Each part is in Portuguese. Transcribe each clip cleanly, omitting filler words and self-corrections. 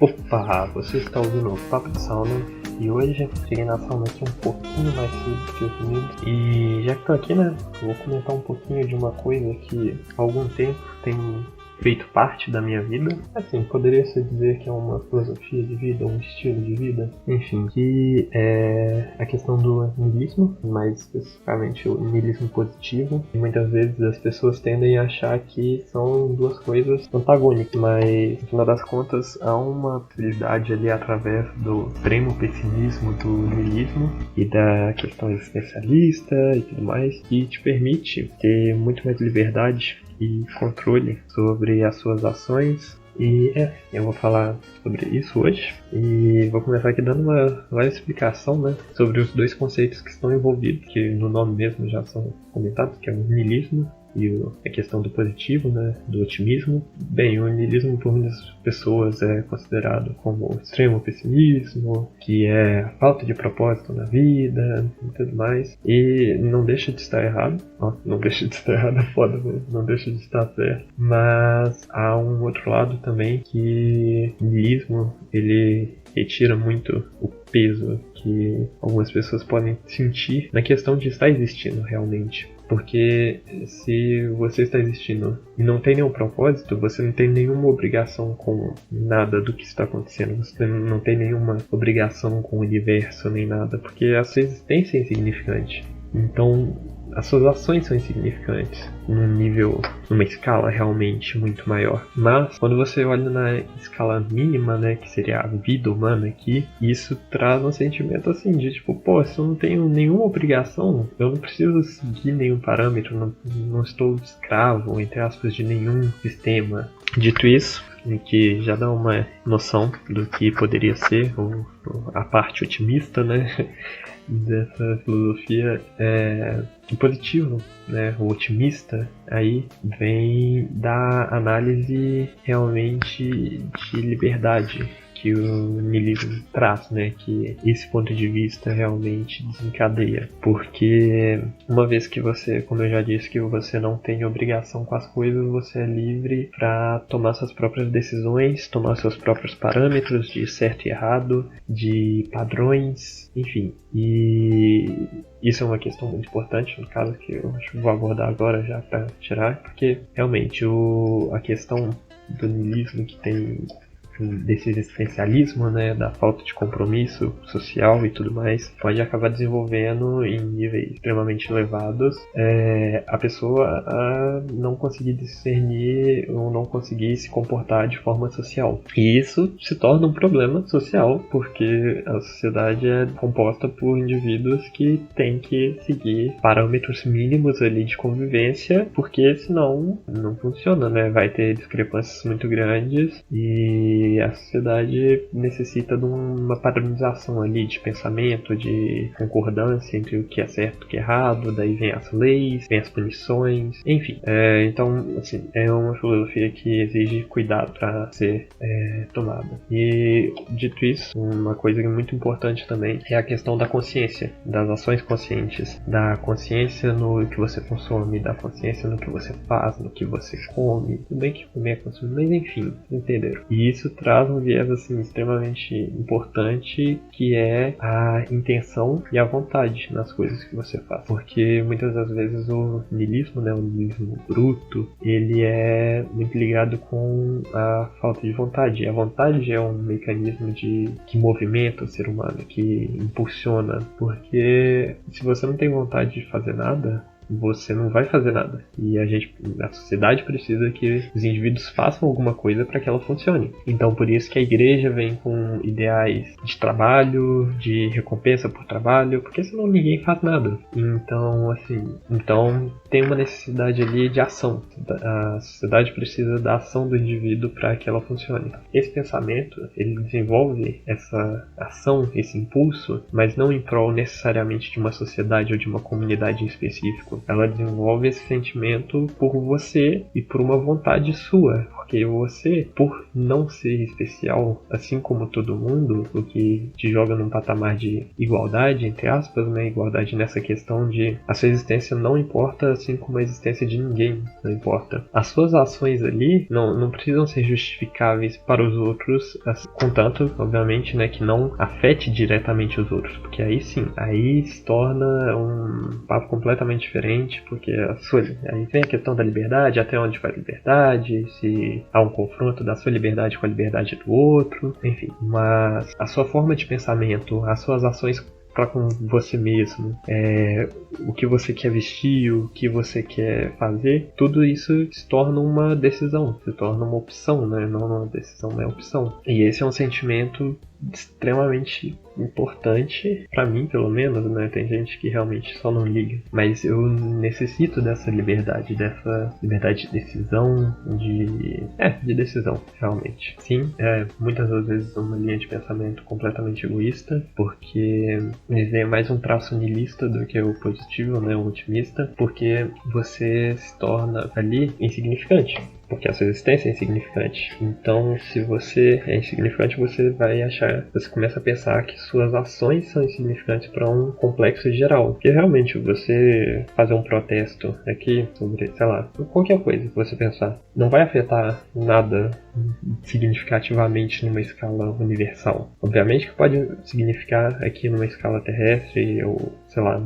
Opa, você está ouvindo o Papo de Sauna e hoje cheguei na sauna aqui um pouquinho mais cedo que os meninos. E já que estou aqui, né, vou comentar um pouquinho de uma coisa que há algum tempo tem feito parte da minha vida. Assim, poderia se dizer que é uma filosofia de vida, um estilo de vida, enfim, que é a questão do niilismo, mais especificamente o niilismo positivo. E muitas vezes as pessoas tendem a achar que são duas coisas antagônicas, mas no final das contas há uma possibilidade ali através do extremo pessimismo do niilismo e da questão existencialista e tudo mais, que te permite ter muito mais liberdade e controle sobre as suas ações. E eu vou falar sobre isso hoje e vou começar aqui dando uma explicação, né, sobre os dois conceitos que estão envolvidos, que no nome mesmo já são comentados, que é o niilismo e a questão do positivo, né, do otimismo. Bem, o niilismo por muitas pessoas é considerado como extremo pessimismo, que é a falta de propósito na vida e tudo mais. E não deixa de estar errado. Não deixa de estar errado é foda, né? Não deixa de estar certo. Mas há um outro lado também, que o niilismo, ele retira muito o peso que algumas pessoas podem sentir na questão de estar existindo realmente. Porque se você está existindo e não tem nenhum propósito, você não tem nenhuma obrigação com nada do que está acontecendo. Você não tem nenhuma obrigação com o universo nem nada, porque a sua existência é insignificante. Então, as suas ações são insignificantes numa escala realmente muito maior. Mas quando você olha na escala mínima, né, que seria a vida humana aqui, isso traz um sentimento assim de tipo, pô, se eu não tenho nenhuma obrigação, eu não preciso seguir nenhum parâmetro, não estou escravo, entre aspas, de nenhum sistema. Dito isso, que já dá uma noção do que poderia ser a parte otimista, né, dessa filosofia, o positivo, né, o otimista, aí vem da análise realmente de liberdade que o niilismo traz, né, que esse ponto de vista realmente desencadeia, porque uma vez que você, como eu já disse, que você não tem obrigação com as coisas, você é livre para tomar suas próprias decisões, tomar seus próprios parâmetros de certo e errado, de padrões, enfim, e isso é uma questão muito importante, no caso que eu vou abordar agora já para tirar, porque realmente a questão do niilismo que tem desse existencialismo, né, da falta de compromisso social e tudo mais, pode acabar desenvolvendo em níveis extremamente elevados a pessoa a não conseguir discernir ou não conseguir se comportar de forma social. E isso se torna um problema social, porque a sociedade é composta por indivíduos que têm que seguir parâmetros mínimos ali de convivência, porque senão não funciona, né? Vai ter discrepâncias muito grandes e a sociedade necessita de uma padronização ali de pensamento, de concordância entre o que é certo e o que é errado, daí vem as leis, vem as punições, enfim. Então, assim, é uma filosofia que exige cuidado para ser tomada. E, dito isso, uma coisa muito importante também é a questão da consciência, das ações conscientes, da consciência no que você consome, da consciência no que você faz, no que você come. Tudo bem que comer é consumir, mas enfim, entenderam? E isso traz um viés assim extremamente importante, que é a intenção e a vontade nas coisas que você faz, porque muitas das vezes o niilismo, né, o niilismo bruto, ele é muito ligado com a falta de vontade. A vontade é um mecanismo que movimenta o ser humano, que impulsiona, porque se você não tem vontade de fazer nada, você não vai fazer nada. E a sociedade precisa que os indivíduos façam alguma coisa para que ela funcione. Então, por isso que a igreja vem com ideais de trabalho, de recompensa por trabalho, porque senão ninguém faz nada. Então, tem uma necessidade ali de ação. A sociedade precisa da ação do indivíduo para que ela funcione. Esse pensamento, ele desenvolve essa ação, esse impulso, mas não em prol necessariamente de uma sociedade ou de uma comunidade em específico. ela desenvolve esse sentimento por você e por uma vontade sua. Porque você, por não ser especial, assim como todo mundo, o que te joga num patamar de igualdade, entre aspas, né? Igualdade nessa questão de a sua existência não importa, assim como a existência de ninguém não importa. As suas ações ali não precisam ser justificáveis para os outros, contanto, obviamente, né, que não afete diretamente os outros, porque aí sim, aí se torna um papo completamente diferente, porque aí vem a questão da liberdade, até onde vai a liberdade, se há um confronto da sua liberdade com a liberdade do outro, enfim. Mas a sua forma de pensamento, as suas ações para com você mesmo, o que você quer vestir, o que você quer fazer, tudo isso se torna uma decisão, se torna uma opção, né? Não uma decisão, é uma opção. E esse é um sentimento extremamente importante para mim, pelo menos, né? Tem gente que realmente só não liga, mas eu necessito dessa liberdade de decisão, de decisão, realmente. Sim, muitas das vezes uma linha de pensamento completamente egoísta, porque é mais um traço niilista do que o positivo, né? O otimista, porque você se torna ali insignificante. Porque a sua existência é insignificante. Então, se você é insignificante, você começa a pensar que suas ações são insignificantes para um complexo geral. Porque realmente, você fazer um protesto aqui sobre, sei lá, qualquer coisa que você pensar, não vai afetar nada significativamente numa escala universal. Obviamente que pode significar aqui numa escala terrestre, ou, sei lá,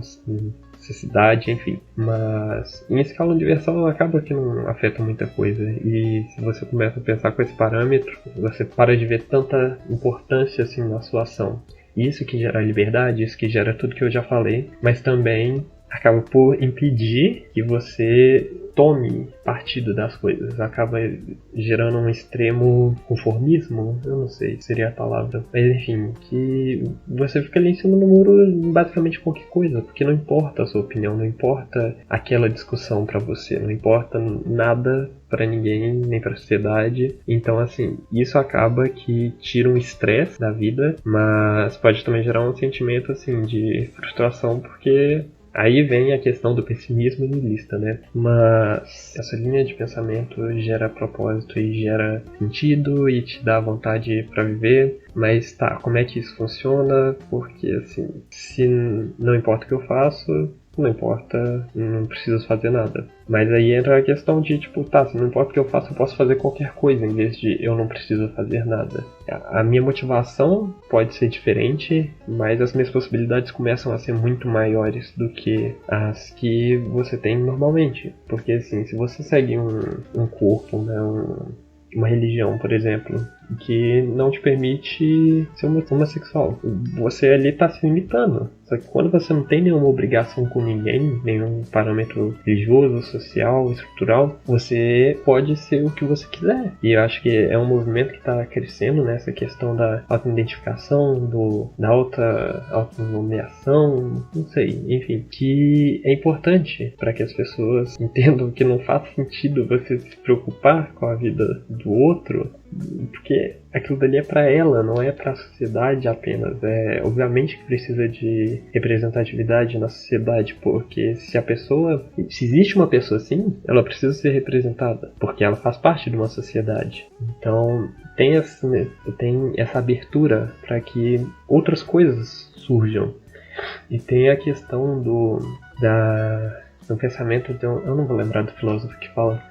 necessidade, enfim. Mas em escala universal acaba que não afeta muita coisa. E se você começa a pensar com esse parâmetro, você para de ver tanta importância assim na sua ação. Isso que gera liberdade, isso que gera tudo que eu já falei, mas também acaba por impedir que você tome partido das coisas. Acaba gerando um extremo conformismo, eu não sei se seria a palavra, mas enfim, que você fica ali em cima do muro basicamente qualquer coisa, porque não importa a sua opinião, não importa aquela discussão pra você, não importa nada pra ninguém, nem pra sociedade. Então assim, isso acaba que tira um estresse da vida, mas pode também gerar um sentimento assim de frustração, porque aí vem a questão do pessimismo niilista, né? Mas essa linha de pensamento gera propósito e gera sentido e te dá vontade para viver. Mas tá, como é que isso funciona? Porque assim, se não importa o que eu faço, não importa, não preciso fazer nada. Mas aí entra a questão de, tipo, tá, se não importa o que eu faço, eu posso fazer qualquer coisa, em vez de eu não preciso fazer nada. A minha motivação pode ser diferente, mas as minhas possibilidades começam a ser muito maiores do que as que você tem normalmente. Porque, assim, se você segue um corpo, né, uma religião, por exemplo, que não te permite ser homossexual, você ali está se limitando. Só que quando você não tem nenhuma obrigação com ninguém, nenhum parâmetro religioso, social, estrutural, você pode ser o que você quiser. E eu acho que é um movimento que está crescendo nessa questão da auto-identificação, da autonomeação, não sei, enfim, que é importante para que as pessoas entendam que não faz sentido você se preocupar com a vida do outro, porque aquilo dali é para ela, não é para a sociedade apenas. Obviamente que precisa de representatividade na sociedade, porque se existe uma pessoa assim, ela precisa ser representada, porque ela faz parte de uma sociedade. Então tem essa abertura para que outras coisas surjam. E tem a questão do pensamento, eu não vou lembrar do filósofo que fala,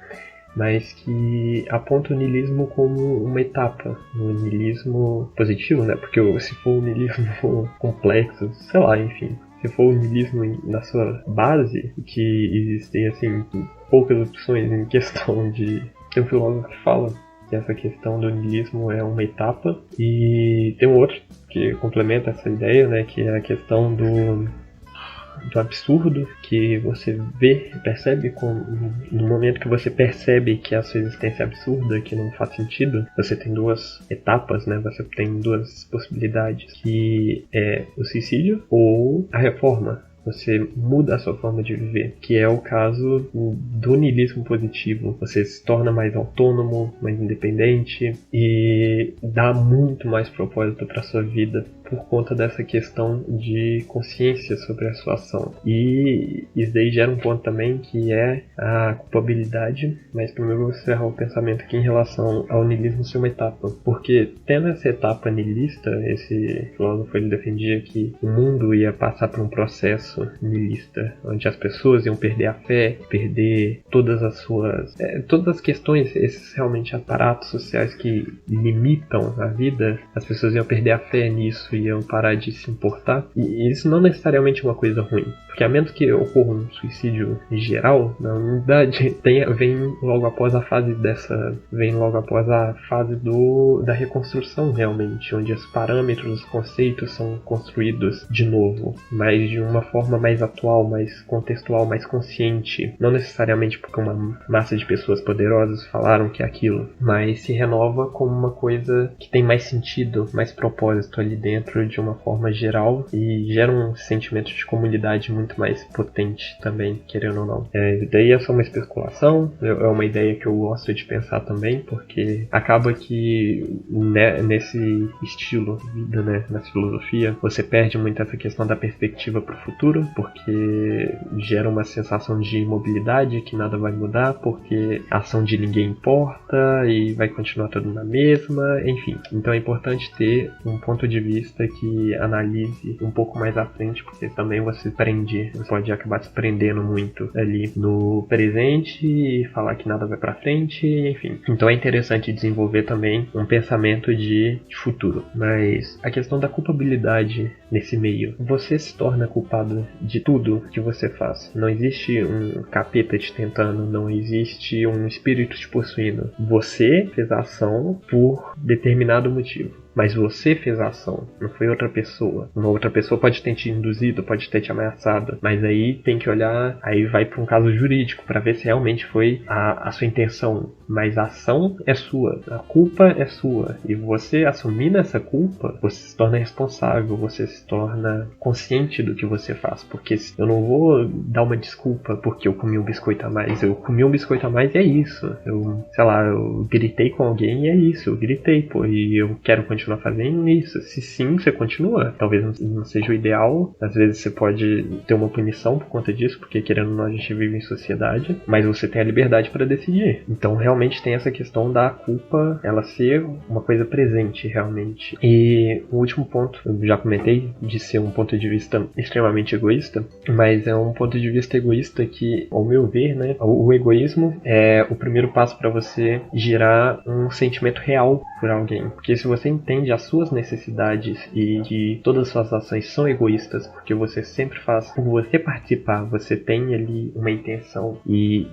mas que aponta o niilismo como uma etapa, um niilismo positivo, né? Porque se for um niilismo complexo, sei lá, enfim, se for o niilismo na sua base, que existem, assim, poucas opções em questão de... Tem um filósofo que fala que essa questão do niilismo é uma etapa, e tem um outro que complementa essa ideia, né? Que é a questão do absurdo, que você percebe no momento que você percebe que a sua existência é absurda, que não faz sentido, você tem duas etapas, né? Você tem duas possibilidades, que é o suicídio ou a reforma. Você muda a sua forma de viver, que é o caso do niilismo positivo. Você se torna mais autônomo, mais independente e dá muito mais propósito para sua vida, por conta dessa questão de consciência sobre a sua ação. E isso daí gera um ponto também que é a culpabilidade, mas primeiro eu vou encerrar o pensamento aqui em relação ao niilismo ser uma etapa, porque tendo essa etapa niilista, esse filósofo ele defendia que o mundo ia passar por um processo niilista, onde as pessoas iam perder a fé, perder todas as questões, esses realmente aparatos sociais que limitam a vida, as pessoas iam perder a fé nisso, iam parar de se importar, e isso não necessariamente é uma coisa ruim, porque a menos que ocorra um suicídio geral, na unidade vem logo após a fase da reconstrução realmente, onde os parâmetros, os conceitos são construídos de novo, mas de uma forma mais atual, mais contextual, mais consciente, não necessariamente porque uma massa de pessoas poderosas falaram que é aquilo, mas se renova como uma coisa que tem mais sentido, mais propósito ali dentro de uma forma geral e gera um sentimento de comunidade muito mais potente também, querendo ou não. Daí é só uma especulação, é uma ideia que eu gosto de pensar também, porque acaba que nesse estilo de vida, né, na filosofia, você perde muito essa questão da perspectiva para o futuro, porque gera uma sensação de imobilidade, que nada vai mudar, porque a ação de ninguém importa e vai continuar tudo na mesma, enfim. Então é importante ter um ponto de vista que analise um pouco mais à frente, porque também você pode acabar se prendendo muito ali no presente e falar que nada vai pra frente, enfim. Então é interessante desenvolver também um pensamento de futuro. Mas a questão da culpabilidade nesse meio, você se torna culpado de tudo que você faz. Não existe um capeta te tentando, não existe um espírito te possuindo. Você fez a ação por determinado motivo. Mas você fez a ação, não foi outra pessoa. Uma outra pessoa pode ter te induzido, pode ter te ameaçado. Mas aí tem que olhar, aí vai para um caso jurídico para ver se realmente foi a sua intenção. Mas a ação é sua, a culpa é sua. E você assumindo essa culpa, você se torna responsável, você se torna consciente do que você faz. Porque eu não vou dar uma desculpa porque eu comi um biscoito a mais. Eu comi um biscoito a mais e é isso. Eu gritei com alguém e é isso. Eu gritei, pô, e eu quero continuar fazendo isso. Se sim, você continua. Talvez não seja o ideal. Às vezes você pode ter uma punição por conta disso, porque querendo ou não a gente vive em sociedade, mas você tem a liberdade para decidir. Então realmente tem essa questão da culpa, ela ser uma coisa presente realmente. E o último ponto, eu já comentei, de ser um ponto de vista extremamente egoísta, mas é um ponto de vista egoísta que, ao meu ver, né, o egoísmo é o primeiro passo para você gerar um sentimento real por alguém. Porque se você entende as suas necessidades e que todas as suas ações são egoístas, porque você sempre faz por você participar, você tem ali uma intenção e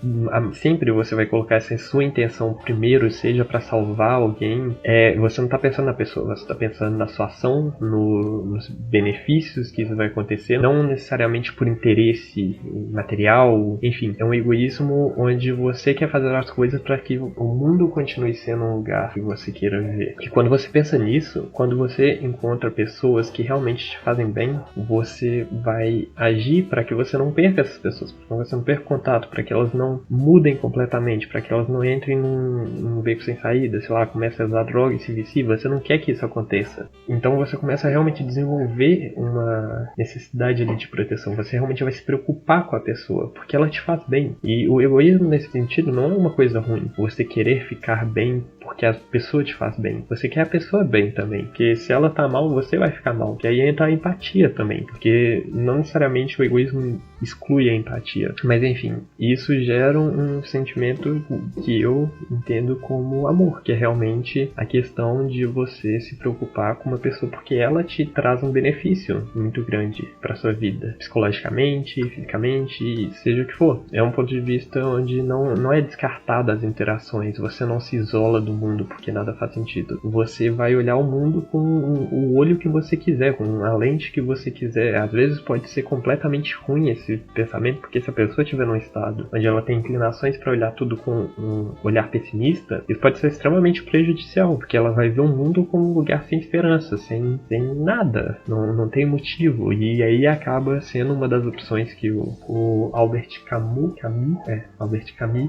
sempre você vai colocar essa sua intenção primeiro, seja para salvar alguém, você não está pensando na pessoa, você está pensando na sua ação, nos benefícios que isso vai acontecer, não necessariamente por interesse material, enfim, é um egoísmo onde você quer fazer as coisas para que o mundo continue sendo um lugar que você queira viver. E quando você pensa nisso, quando você encontra pessoas que realmente te fazem bem, você vai agir para que você não perca essas pessoas, para que você não perca contato, para que elas não mudem completamente, para que elas não entrem num beco sem saída, sei lá, comecem a usar droga e se viciem. Você não quer que isso aconteça. Então você começa a realmente desenvolver uma necessidade ali de proteção. Você realmente vai se preocupar com a pessoa, porque ela te faz bem. E o egoísmo nesse sentido não é uma coisa ruim. Você querer ficar bem porque a pessoa te faz bem. Você quer a pessoa bem também, porque se ela tá mal, você vai ficar mal. E aí entra a empatia também, porque não necessariamente o egoísmo exclui a empatia. Mas enfim, isso gera um sentimento que eu entendo como amor, que é realmente a questão de você se preocupar com uma pessoa porque ela te traz um benefício muito grande para sua vida, psicologicamente, fisicamente, seja o que for. É um ponto de vista onde não é descartada as interações, você não se isola do mundo porque nada faz sentido. Você vai olhar o mundo com o olho que você quiser, com a lente que você quiser. Às vezes pode ser completamente ruim esse pensamento, porque se a pessoa estiver num estado onde ela tem inclinações para olhar tudo com um olhar pessimista, isso pode ser extremamente prejudicial, porque ela vai ver o mundo como um lugar sem esperança, sem nada, não tem motivo, e aí acaba sendo uma das opções que o Albert Camus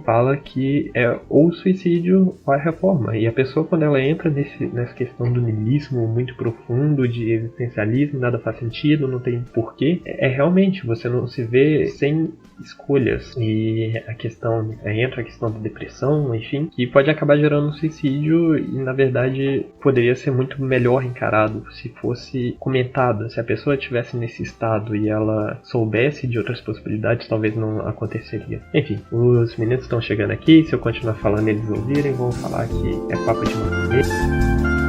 fala que é ou suicídio ou a reforma. E a pessoa, quando ela entra nessa questão questão do niilismo muito profundo, de existencialismo, nada faz sentido, não tem porquê. Realmente, você não se vê sem escolhas. E entra a questão da depressão, enfim, que pode acabar gerando um suicídio e, na verdade, poderia ser muito melhor encarado se fosse comentado. Se a pessoa estivesse nesse estado e ela soubesse de outras possibilidades, talvez não aconteceria. Enfim, os meninos estão chegando aqui, se eu continuar falando eles ouvirem, vão falar que é papo de maconheiro.